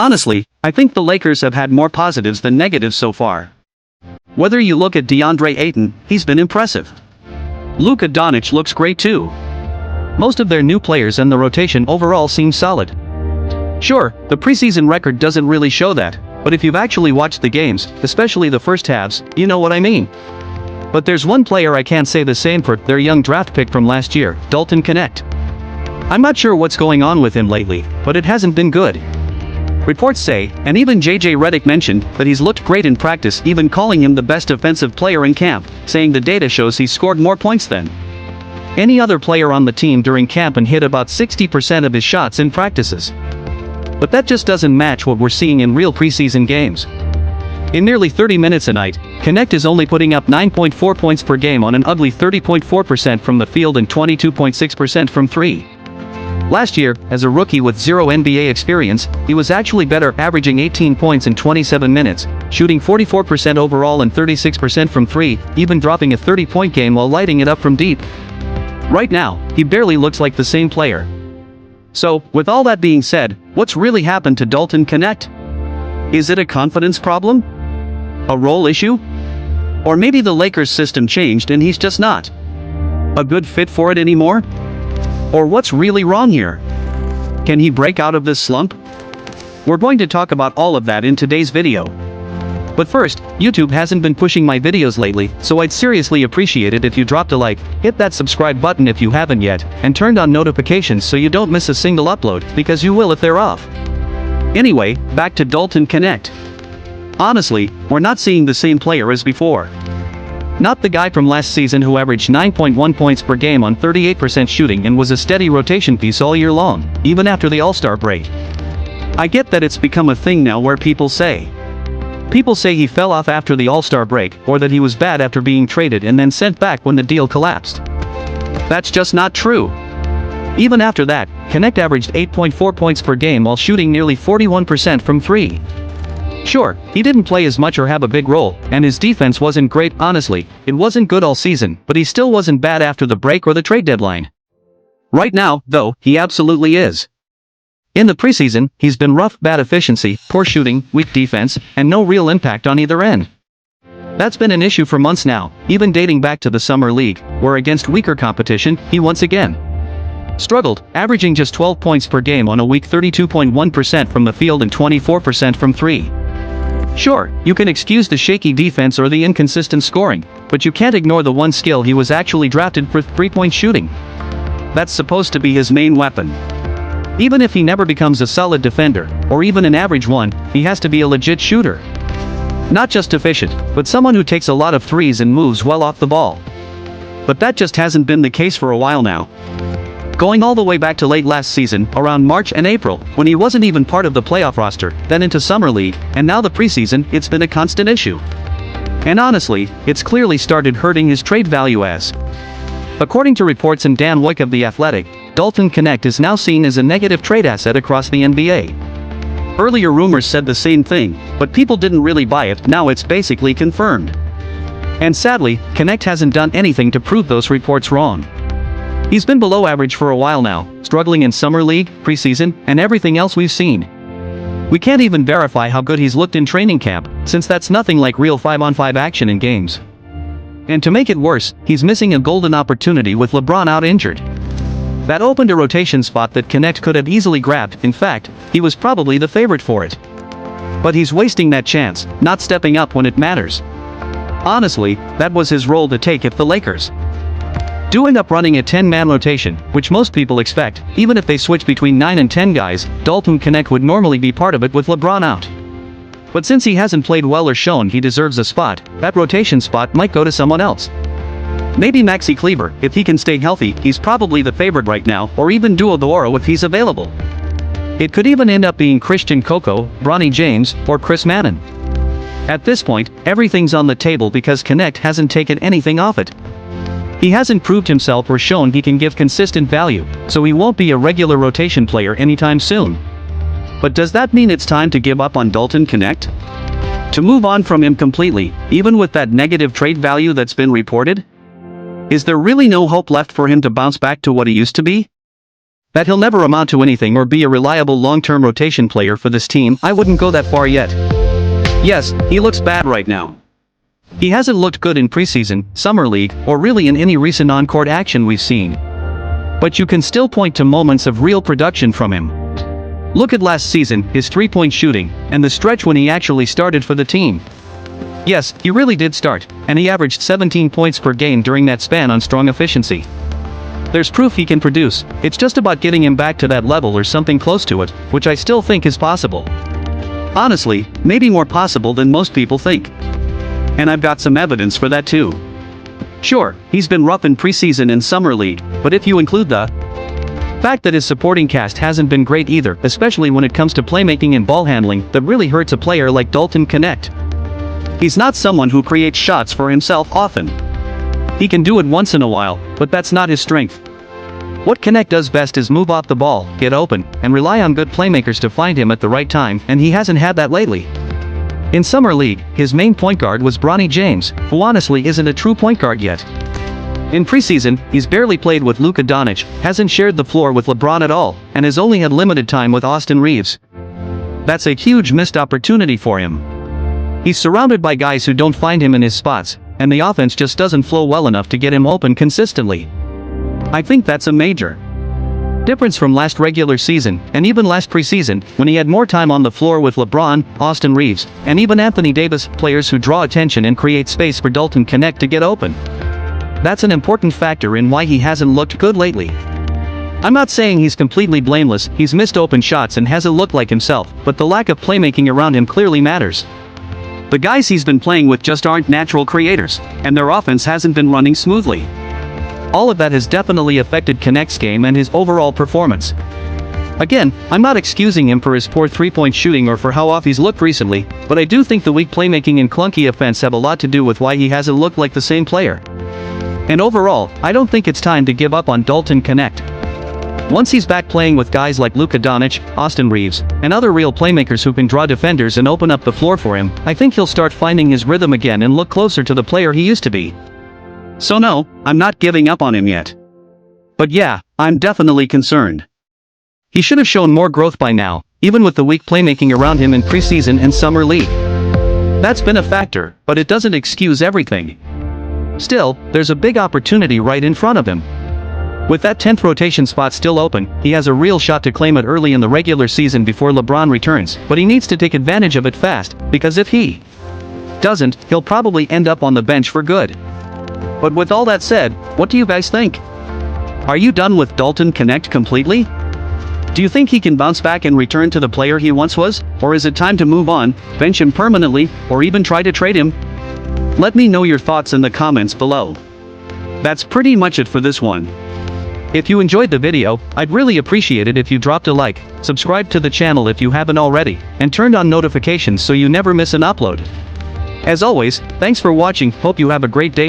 Honestly, I think the Lakers have had more positives than negatives so far. Whether you look at DeAndre Ayton, he's been impressive. Luka Doncic looks great too. Most of their new players and the rotation overall seem solid. Sure, the preseason record doesn't really show that, but if you've actually watched the games, especially the first halves, you know what I mean. But there's one player I can't say the same for, their young draft pick from last year, Dalton Knecht. I'm not sure what's going on with him lately, but it hasn't been good. Reports say, and even JJ Redick mentioned, that he's looked great in practice, even calling him the best offensive player in camp, saying the data shows he's scored more points than any other player on the team during camp and hit about 60% of his shots in practices. But that just doesn't match what we're seeing in real preseason games. In nearly 30 minutes a night, Knecht is only putting up 9.4 points per game on an ugly 30.4% from the field and 22.6% from three. Last year, as a rookie with zero NBA experience, he was actually better, averaging 18 points in 27 minutes, shooting 44% overall and 36% from three, even dropping a 30-point game while lighting it up from deep. Right now, he barely looks like the same player. So, with all that being said, what's really happened to Dalton Knecht? Is it a confidence problem? A role issue? Or maybe the Lakers system changed and he's just not a good fit for it anymore? Or what's really wrong here? Can he break out of this slump? We're going to talk about all of that in today's video. But first, YouTube hasn't been pushing my videos lately, so I'd seriously appreciate it if you dropped a like, hit that subscribe button if you haven't yet, and turned on notifications so you don't miss a single upload, because you will if they're off. Anyway, back to Dalton Knecht. Honestly, we're not seeing the same player as before. Not the guy from last season who averaged 9.1 points per game on 38% shooting and was a steady rotation piece all year long, even after the All-Star break. I get that it's become a thing now where people say he fell off after the All-Star break, or that he was bad after being traded and then sent back when the deal collapsed. That's just not true. Even after that, Knecht averaged 8.4 points per game while shooting nearly 41% from three. Sure, he didn't play as much or have a big role, and his defense wasn't great. Honestly, it wasn't good all season, but he still wasn't bad after the break or the trade deadline. Right now, though, he absolutely is. In the preseason, he's been rough, bad efficiency, poor shooting, weak defense, and no real impact on either end. That's been an issue for months now, even dating back to the Summer League, where against weaker competition, he once again struggled, averaging just 12 points per game on a weak 32.1% from the field and 24% from three. Sure, you can excuse the shaky defense or the inconsistent scoring, but you can't ignore the one skill he was actually drafted for: three-point shooting. That's supposed to be his main weapon. Even if he never becomes a solid defender, or even an average one, he has to be a legit shooter. Not just efficient, but someone who takes a lot of threes and moves well off the ball. But that just hasn't been the case for a while now. Going all the way back to late last season, around March and April, when he wasn't even part of the playoff roster, then into Summer League, and now the preseason, it's been a constant issue. And honestly, it's clearly started hurting his trade value as. According to reports in Dan Wick of The Athletic, Dalton Knecht is now seen as a negative trade asset across the NBA. Earlier rumors said the same thing, but people didn't really buy it. Now it's basically confirmed. And sadly, Knecht hasn't done anything to prove those reports wrong. He's been below average for a while now, struggling in Summer League, preseason, and everything else we've seen. We can't even verify how good he's looked in training camp, since that's nothing like real 5-on-5 action in games. And to make it worse, he's missing a golden opportunity with LeBron out injured. That opened a rotation spot that Knecht could have easily grabbed. In fact, he was probably the favorite for it. But he's wasting that chance, not stepping up when it matters. Honestly, that was his role to take if the Lakers do end up running a 10-man rotation, which most people expect. Even if they switch between 9 and 10 guys, Dalton Knecht would normally be part of it with LeBron out. But since he hasn't played well or shown he deserves a spot, that rotation spot might go to someone else. Maybe Maxi Kleber. If he can stay healthy, he's probably the favorite right now, or even Duo Doro if he's available. It could even end up being Christian Coco, Bronny James, or Chris Mannon. At this point, everything's on the table because Knecht hasn't taken anything off it. He hasn't proved himself or shown he can give consistent value, so he won't be a regular rotation player anytime soon. But does that mean it's time to give up on Dalton Knecht? To move on from him completely, even with that negative trade value that's been reported? Is there really no hope left for him to bounce back to what he used to be? That he'll never amount to anything or be a reliable long-term rotation player for this team, I wouldn't go that far yet. Yes, he looks bad right now. He hasn't looked good in preseason, summer league, or really in any recent on-court action we've seen. But you can still point to moments of real production from him. Look at last season, his three-point shooting, and the stretch when he actually started for the team. Yes, he really did start, and he averaged 17 points per game during that span on strong efficiency. There's proof he can produce, it's just about getting him back to that level or something close to it, which I still think is possible. Honestly, maybe more possible than most people think. And I've got some evidence for that too. Sure, he's been rough in preseason and summer league, but if you include the fact that his supporting cast hasn't been great either, especially when it comes to playmaking and ball handling, that really hurts a player like Dalton Knecht. He's not someone who creates shots for himself often. He can do it once in a while, but that's not his strength. What Knecht does best is move off the ball, get open, and rely on good playmakers to find him at the right time, and he hasn't had that lately. In summer league, his main point guard was Bronny James, who honestly isn't a true point guard yet. In preseason, he's barely played with Luka Doncic, hasn't shared the floor with LeBron at all, and has only had limited time with Austin Reeves. That's a huge missed opportunity for him. He's surrounded by guys who don't find him in his spots, and the offense just doesn't flow well enough to get him open consistently. I think that's a major difference from last regular season, and even last preseason, when he had more time on the floor with LeBron, Austin Reeves, and even Anthony Davis, players who draw attention and create space for Dalton Knecht to get open. That's an important factor in why he hasn't looked good lately. I'm not saying he's completely blameless, he's missed open shots and hasn't looked like himself, but the lack of playmaking around him clearly matters. The guys he's been playing with just aren't natural creators, and their offense hasn't been running smoothly. All of that has definitely affected Knecht's game and his overall performance. Again, I'm not excusing him for his poor three-point shooting or for how off he's looked recently, but I do think the weak playmaking and clunky offense have a lot to do with why he hasn't looked like the same player. And overall, I don't think it's time to give up on Dalton Knecht. Once he's back playing with guys like Luka Doncic, Austin Reeves, and other real playmakers who can draw defenders and open up the floor for him, I think he'll start finding his rhythm again and look closer to the player he used to be. So no, I'm not giving up on him yet. But yeah, I'm definitely concerned. He should have shown more growth by now, even with the weak playmaking around him in preseason and summer league. That's been a factor, but it doesn't excuse everything. Still, there's a big opportunity right in front of him. With that 10th rotation spot still open, he has a real shot to claim it early in the regular season before LeBron returns, but he needs to take advantage of it fast, because if he doesn't, he'll probably end up on the bench for good. But with all that said, what do you guys think? Are you done with Dalton Knecht completely? Do you think he can bounce back and return to the player he once was, or is it time to move on, bench him permanently, or even try to trade him? Let me know your thoughts in the comments below. That's pretty much it for this one. If you enjoyed the video, I'd really appreciate it if you dropped a like, subscribe to the channel if you haven't already, and turned on notifications so you never miss an upload. As always, thanks for watching, hope you have a great day.